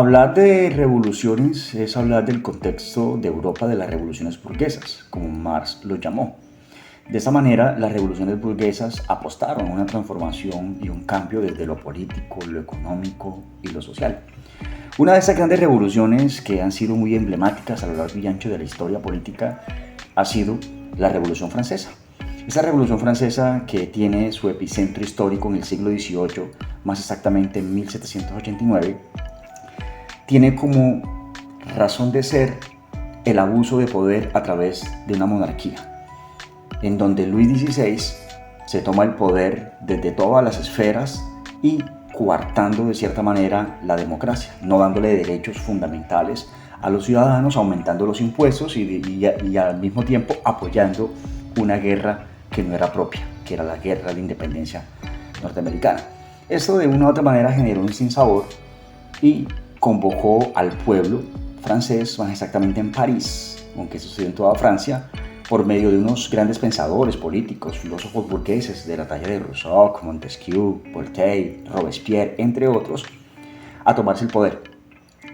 Hablar de revoluciones es hablar del contexto de Europa de las revoluciones burguesas, como Marx lo llamó. De esta manera, las revoluciones burguesas apostaron a una transformación y un cambio desde lo político, lo económico y lo social. Una de estas grandes revoluciones que han sido muy emblemáticas a lo largo y ancho de la historia política ha sido la Revolución Francesa. Esta Revolución Francesa, que tiene su epicentro histórico en el siglo XVIII, más exactamente en 1789, tiene como razón de ser el abuso de poder a través de una monarquía, en donde Luis XVI se toma el poder desde todas las esferas y coartando de cierta manera la democracia, no dándole derechos fundamentales a los ciudadanos, aumentando los impuestos y al mismo tiempo apoyando una guerra que no era propia, que era la guerra de independencia norteamericana. Esto de una u otra manera generó un sinsabor y convocó al pueblo francés, más exactamente en París, aunque sucedió en toda Francia, por medio de unos grandes pensadores, políticos, filósofos burgueses de la talla de Rousseau, Montesquieu, Voltaire, Robespierre, entre otros, a tomarse el poder.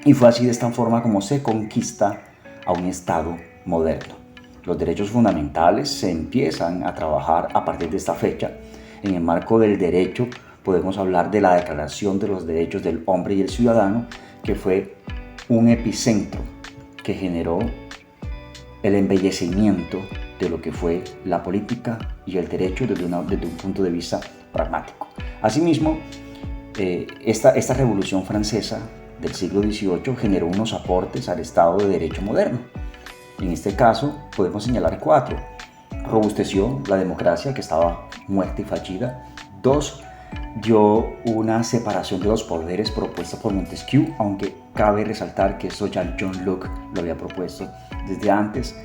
Y fue así de esta forma como se conquista a un Estado moderno. Los derechos fundamentales se empiezan a trabajar a partir de esta fecha. En el marco del derecho podemos hablar de la Declaración de los Derechos del Hombre y el Ciudadano, que fue un epicentro que generó el embellecimiento de lo que fue la política y el derecho desde un punto de vista pragmático. Asimismo, esta Revolución Francesa del siglo XVIII generó unos aportes al Estado de Derecho moderno. En este caso podemos señalar 4. Robusteció la democracia, que estaba muerta y fallida. 2. Dio una separación de los poderes propuesta por Montesquieu, aunque cabe resaltar que eso ya John Locke lo había propuesto desde antes.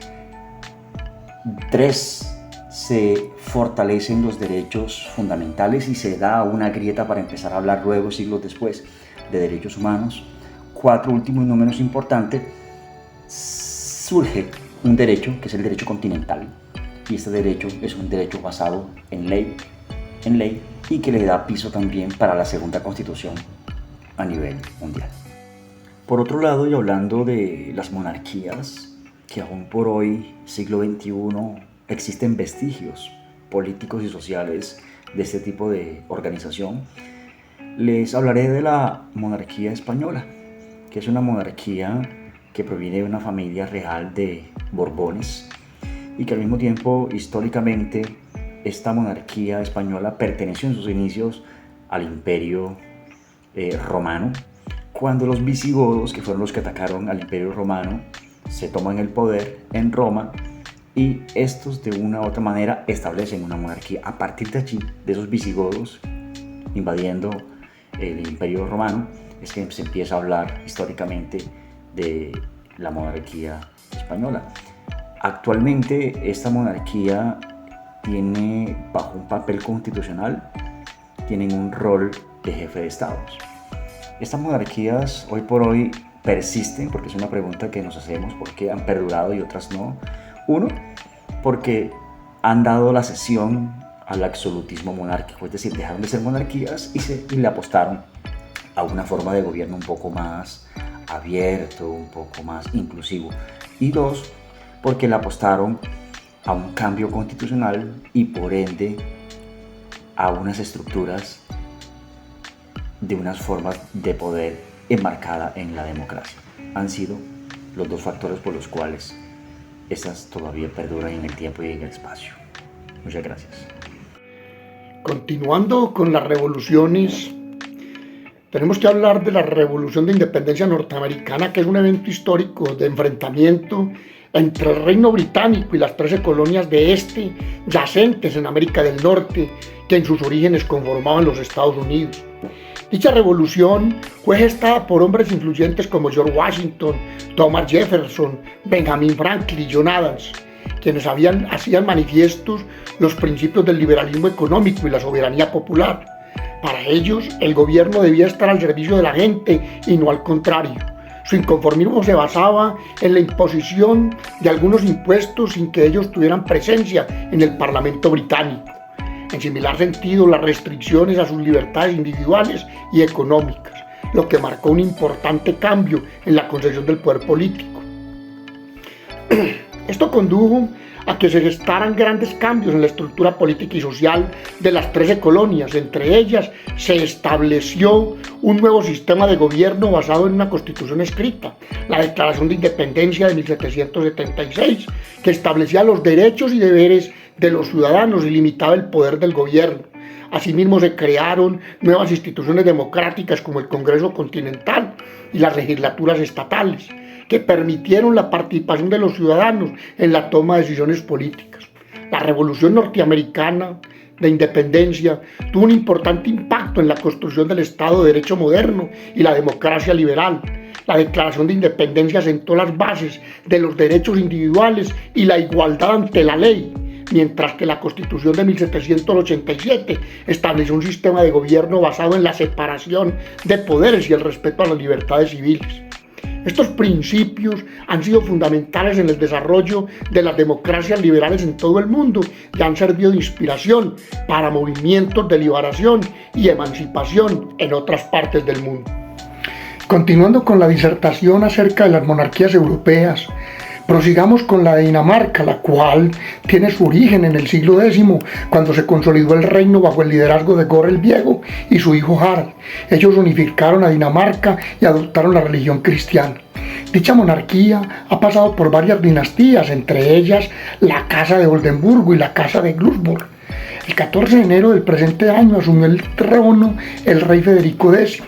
3. Se fortalecen los derechos fundamentales y se da una grieta para empezar a hablar luego, siglos después, de derechos humanos. 4. Último y no menos importante, surge un derecho que es el derecho continental, y este derecho es un derecho basado en ley y que le da piso también para la segunda constitución a nivel mundial. Por otro lado, y hablando de las monarquías, que aún por hoy, siglo XXI, existen vestigios políticos y sociales de este tipo de organización, les hablaré de la monarquía española, que es una monarquía que proviene de una familia real de Borbones y que al mismo tiempo, históricamente, esta monarquía española perteneció en sus inicios al Imperio Romano, cuando los visigodos, que fueron los que atacaron al Imperio Romano, se toman el poder en Roma y estos de una u otra manera establecen una monarquía. A partir de allí, de esos visigodos invadiendo el Imperio Romano, es que se empieza a hablar históricamente de la monarquía española. Actualmente esta monarquía tiene, bajo un papel constitucional, tienen un rol de jefe de estados. Estas monarquías hoy por hoy persisten, porque es una pregunta que nos hacemos, ¿por qué han perdurado y otras no? Uno, porque han dado la cesión al absolutismo monárquico, es decir, dejaron de ser monarquías y le apostaron a una forma de gobierno un poco más abierto, un poco más inclusivo. Y 2, porque le apostaron a un cambio constitucional y por ende a unas estructuras de unas formas de poder enmarcada en la democracia. Han sido los 2 factores por los cuales estas todavía perduran en el tiempo y en el espacio. Muchas gracias. Continuando con las revoluciones, tenemos que hablar de la Revolución de Independencia Norteamericana, que es un evento histórico de enfrentamiento entre el Reino Británico y las 13 colonias de este, yacentes en América del Norte, que en sus orígenes conformaban los Estados Unidos. Dicha revolución fue gestada por hombres influyentes como George Washington, Thomas Jefferson, Benjamin Franklin y John Adams, quienes hacían manifiestos los principios del liberalismo económico y la soberanía popular. Para ellos, el gobierno debía estar al servicio de la gente y no al contrario. Su inconformismo se basaba en la imposición de algunos impuestos sin que ellos tuvieran presencia en el Parlamento británico. En similar sentido, las restricciones a sus libertades individuales y económicas. lo que marcó un importante cambio en la concepción del poder político. Esto condujo a que se gestaran grandes cambios en la estructura política y social de las 13 colonias. Entre ellas se estableció un nuevo sistema de gobierno basado en una constitución escrita, la Declaración de Independencia de 1776, que establecía los derechos y deberes de los ciudadanos y limitaba el poder del gobierno. Asimismo se crearon nuevas instituciones democráticas como el Congreso Continental y las legislaturas estatales, que permitieron la participación de los ciudadanos en la toma de decisiones políticas. La Revolución Norteamericana de Independencia tuvo un importante impacto en la construcción del Estado de Derecho moderno y la democracia liberal. La Declaración de Independencia sentó las bases de los derechos individuales y la igualdad ante la ley, mientras que la Constitución de 1787 estableció un sistema de gobierno basado en la separación de poderes y el respeto a las libertades civiles. Estos principios han sido fundamentales en el desarrollo de las democracias liberales en todo el mundo y han servido de inspiración para movimientos de liberación y emancipación en otras partes del mundo. Continuando con la disertación acerca de las monarquías europeas, prosigamos con la de Dinamarca, la cual tiene su origen en el siglo X, cuando se consolidó el reino bajo el liderazgo de Gore el Viejo y su hijo Harald. Ellos unificaron a Dinamarca y adoptaron la religión cristiana. Dicha monarquía ha pasado por varias dinastías, entre ellas la Casa de Oldenburgo y la Casa de Glücksborg. El 14 de enero del presente año asumió el trono el rey Federico X.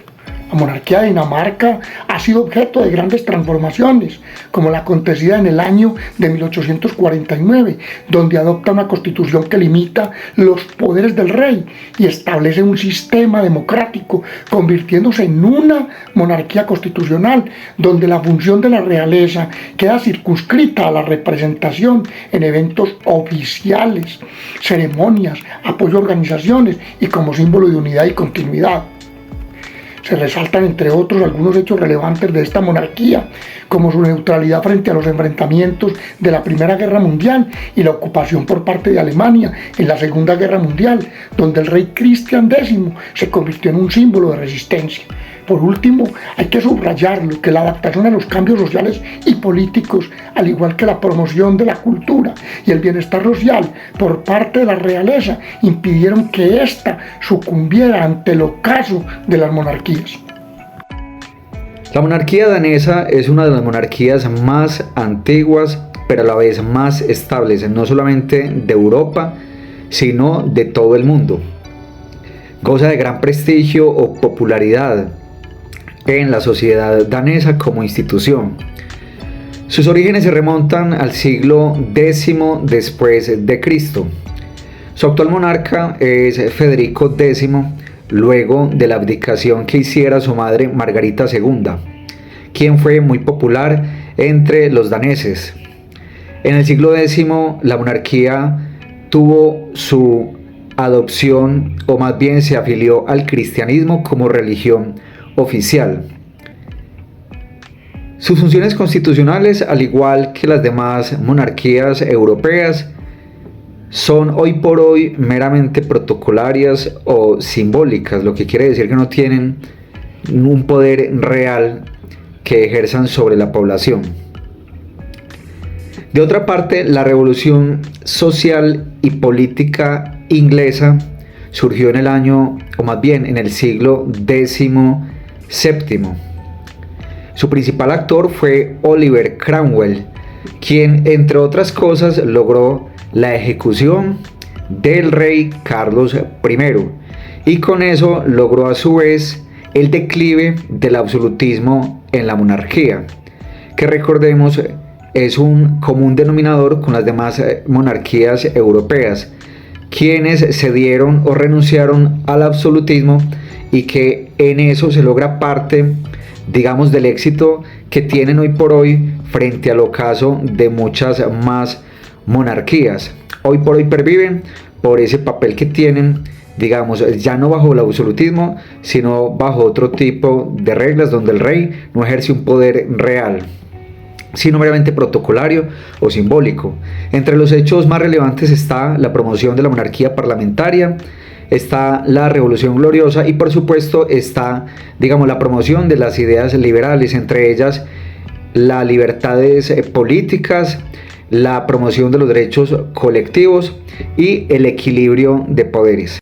La monarquía de Dinamarca ha sido objeto de grandes transformaciones, como la acontecida en el año de 1849, donde adopta una constitución que limita los poderes del rey y establece un sistema democrático, convirtiéndose en una monarquía constitucional, donde la función de la realeza queda circunscrita a la representación en eventos oficiales, ceremonias, apoyo a organizaciones y como símbolo de unidad y continuidad. Se resaltan, entre otros, algunos hechos relevantes de esta monarquía, como su neutralidad frente a los enfrentamientos de la Primera Guerra Mundial y la ocupación por parte de Alemania en la Segunda Guerra Mundial, donde el rey Cristian X se convirtió en un símbolo de resistencia. Por último, hay que subrayarlo, que la adaptación a los cambios sociales y políticos, al igual que la promoción de la cultura y el bienestar social por parte de la realeza, impidieron que ésta sucumbiera ante el ocaso de las monarquías. La monarquía danesa es una de las monarquías más antiguas, pero a la vez más estables, no solamente de Europa, sino de todo el mundo. Goza de gran prestigio o popularidad en la sociedad danesa como institución. Sus orígenes se remontan al siglo X después de Cristo. Su actual monarca es Federico X, luego de la abdicación que hiciera su madre Margarita II, quien fue muy popular entre los daneses. En el siglo X la monarquía tuvo su adopción, o más bien se afilió al cristianismo como religión oficial. Sus funciones constitucionales, al igual que las demás monarquías europeas, son hoy por hoy meramente protocolarias o simbólicas, lo que quiere decir que no tienen un poder real que ejerzan sobre la población. De otra parte, la revolución social y política inglesa surgió en el año, o más bien en el siglo XVII. Su principal actor fue Oliver Cromwell, quien, entre otras cosas, logró la ejecución del rey Carlos I, y con eso logró a su vez el declive del absolutismo en la monarquía, que recordemos es un común denominador con las demás monarquías europeas, quienes cedieron o renunciaron al absolutismo, y que en eso se logra parte, digamos, del éxito que tienen hoy por hoy frente al ocaso de muchas más monarquías. Hoy por hoy perviven por ese papel que tienen, digamos, ya no bajo el absolutismo, sino bajo otro tipo de reglas donde el rey no ejerce un poder real, sino meramente protocolario o simbólico. Entre los hechos más relevantes está la promoción de la monarquía parlamentaria está la Revolución Gloriosa y por supuesto está, digamos, la promoción de las ideas liberales, entre ellas las libertades políticas, la promoción de los derechos colectivos y el equilibrio de poderes.